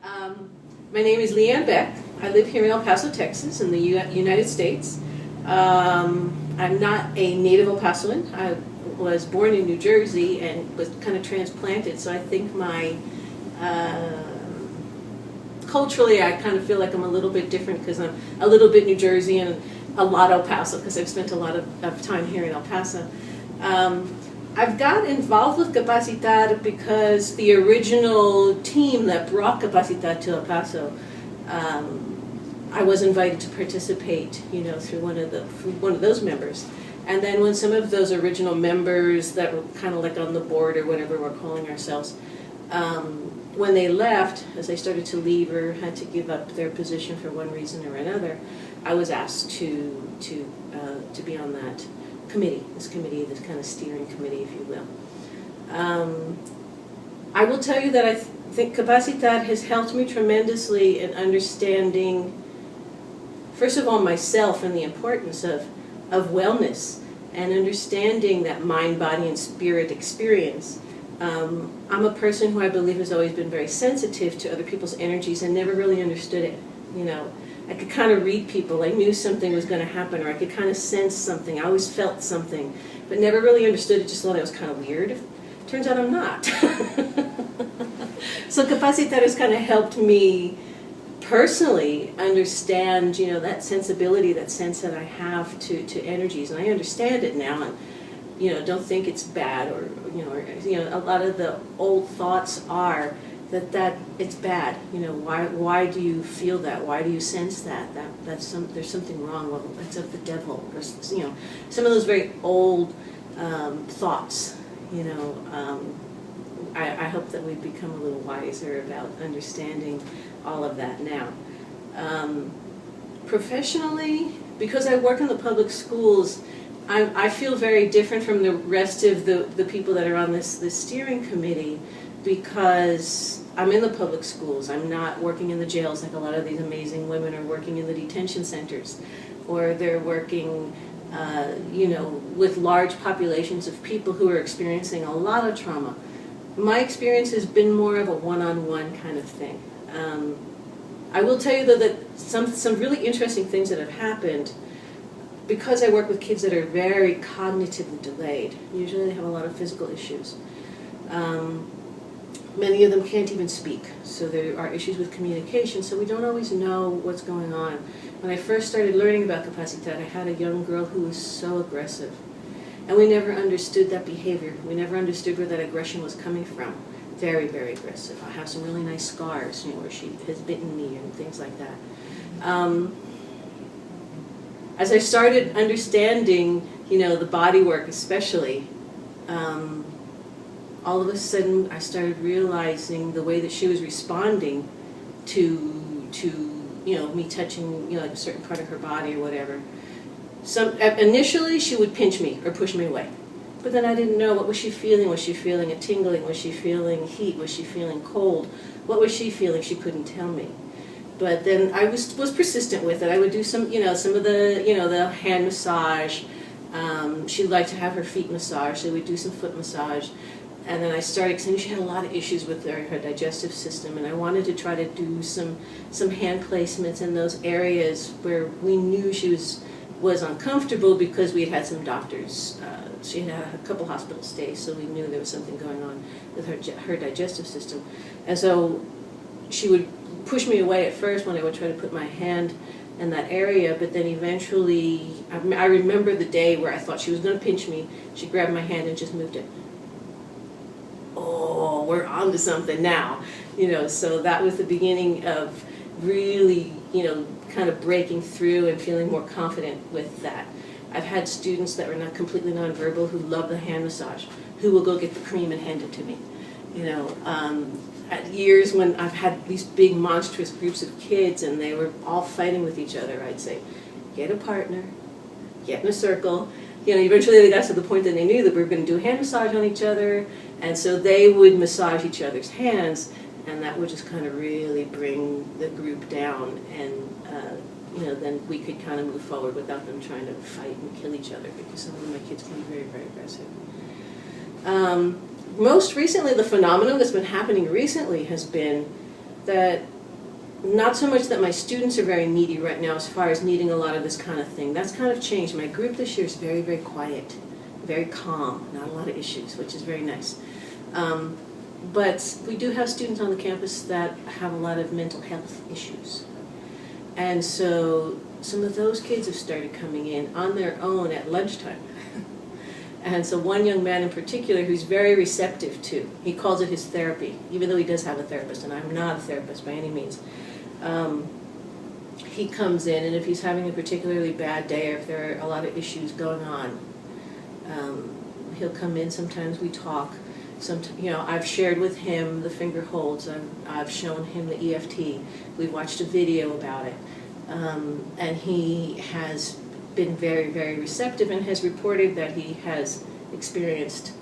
Um, my name is Leanne Beck. I live here in El Paso, Texas, in the United States. I'm not a native El Pasoan. I was born in New Jersey and was kind of transplanted, so I think my culturally I kind of feel like I'm a little bit different because I'm a little bit New Jersey and a lot El Paso because I've spent a lot of time here in El Paso. I've got involved with Capacitar because the original team that brought Capacitar to El Paso, I was invited to participate, through one of those members. And then when some of those original members that were kind of like on the board or whatever we're calling ourselves, when they left, as they started to leave or had to give up their position for one reason or another, I was asked to be on that committee, this kind of steering committee, if you will. I will tell you that I think Capacitar has helped me tremendously in understanding, first of all, myself and the importance of wellness and understanding that mind, body, and spirit experience. I'm a person who I believe has always been very sensitive to other people's energies and never really understood it. I could kind of read people. I knew something was going to happen, or I could kind of sense something. I always felt something, but never really understood it, just thought I was kind of weird. Turns out I'm not. So Capacitar has kind of helped me personally understand, that sensibility, that sense that I have to energies, and I understand it now, and don't think it's bad, or a lot of the old thoughts are that it's bad. Why do you feel that? Why do you sense that? There's something wrong. Well, that's of the devil, or some of those very old thoughts. I hope that we've become a little wiser about understanding all of that now. Professionally, because I work in the public schools, I feel very different from the rest of the people that are on this steering committee, because I'm in the public schools. I'm not working in the jails like a lot of these amazing women are working in the detention centers, or they're working with large populations of people who are experiencing a lot of trauma. My experience has been more of a one-on-one kind of thing. I will tell you, though, that some really interesting things that have happened, because I work with kids that are very cognitively delayed. Usually they have a lot of physical issues. Many of them can't even speak, so there are issues with communication, so we don't always know what's going on. When I first started learning about Capacitar, I had a young girl who was so aggressive, and we never understood that behavior. We never understood where that aggression was coming from. Very, very aggressive. I have some really nice scars, where she has bitten me and things like that. As I started understanding, the body work especially, all of a sudden I started realizing the way that she was responding to me touching, like a certain part of her body or whatever. Initially she would pinch me or push me away. But then I didn't know, what was she feeling? Was she feeling a tingling? Was she feeling heat? Was she feeling cold? What was she feeling? She couldn't tell me. But then I was persistent with it. I would do some of the hand massage. She liked to have her feet massaged, so we'd do some foot massage. And then I started, because I knew she had a lot of issues with her digestive system, and I wanted to try to do some hand placements in those areas where we knew she was uncomfortable, because we had had some doctors. She had had a couple hospital stays, so we knew there was something going on with her digestive system. And so she would push me away at first when I would try to put my hand in that area, but then eventually, I remember the day where I thought she was going to pinch me. She grabbed my hand and just moved it. Oh, we're on to something now. So that was the beginning of really, kind of breaking through and feeling more confident with that. I've had students that were not completely nonverbal who love the hand massage, who will go get the cream and hand it to me. At years when I've had these big monstrous groups of kids and they were all fighting with each other, I'd say, get a partner, get in a circle. Eventually they got to the point that they knew that we were going to do a hand massage on each other, and so they would massage each other's hands, and that would just kind of really bring the group down, and then we could kind of move forward without them trying to fight and kill each other, because some of my kids can be very, very aggressive. Most recently, the phenomenon that's been happening recently has been that not so much that my students are very needy right now as far as needing a lot of this kind of thing. That's kind of changed. My group this year is very, very quiet, very calm, not a lot of issues, which is very nice. But we do have students on the campus that have a lot of mental health issues. And so some of those kids have started coming in on their own at lunchtime. And so one young man in particular who's very receptive to, he calls it his therapy, even though he does have a therapist, and I'm not a therapist by any means. He comes in, and if he's having a particularly bad day or if there are a lot of issues going on, he'll come in. Sometimes we talk. I've shared with him the finger holds. I've shown him the EFT. We've watched a video about it. And he has been very, very receptive and has reported that he has experienced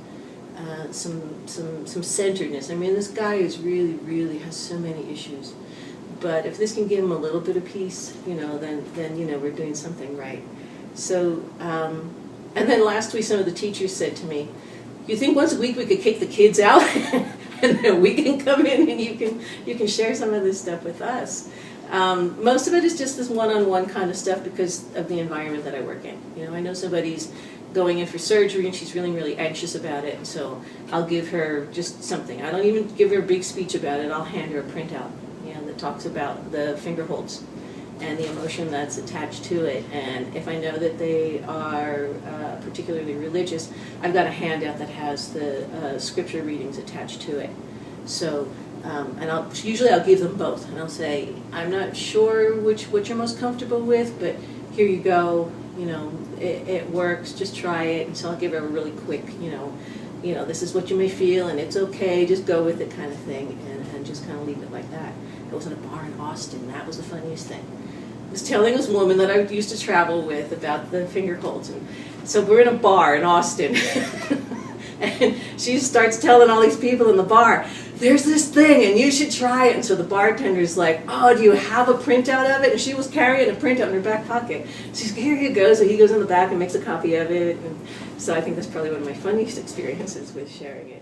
some centeredness. I mean, this guy is really has so many issues. But if this can give him a little bit of peace, then we're doing something right. So, and then last week some of the teachers said to me, "You think once a week we could kick the kids out, and then we can come in and you can share some of this stuff with us?" Most of it is just this one-on-one kind of stuff because of the environment that I work in. I know somebody's going in for surgery and she's really anxious about it, and so I'll give her just something. I don't even give her a big speech about it. I'll hand her a printout, that talks about the finger holds and the emotion that's attached to it. And if I know that they are particularly religious, I've got a handout that has the scripture readings attached to it. So, and usually I'll give them both, and I'll say, "I'm not sure what you're most comfortable with, but here you go. It works. Just try it." And so I'll give her a really quick, this is what you may feel, and it's okay. Just go with it, kind of thing, and just kind of leave it like that. I was in a bar in Austin. That was the funniest thing. I was telling this woman that I used to travel with about the finger holds, and so we're in a bar in Austin, and she starts telling all these people in the bar, "There's this thing, and you should try it." And so the bartender's like, "Oh, do you have a printout of it?" And she was carrying a printout in her back pocket. She's, "Here you go." So he goes in the back and makes a copy of it. And so I think that's probably one of my funniest experiences with sharing it.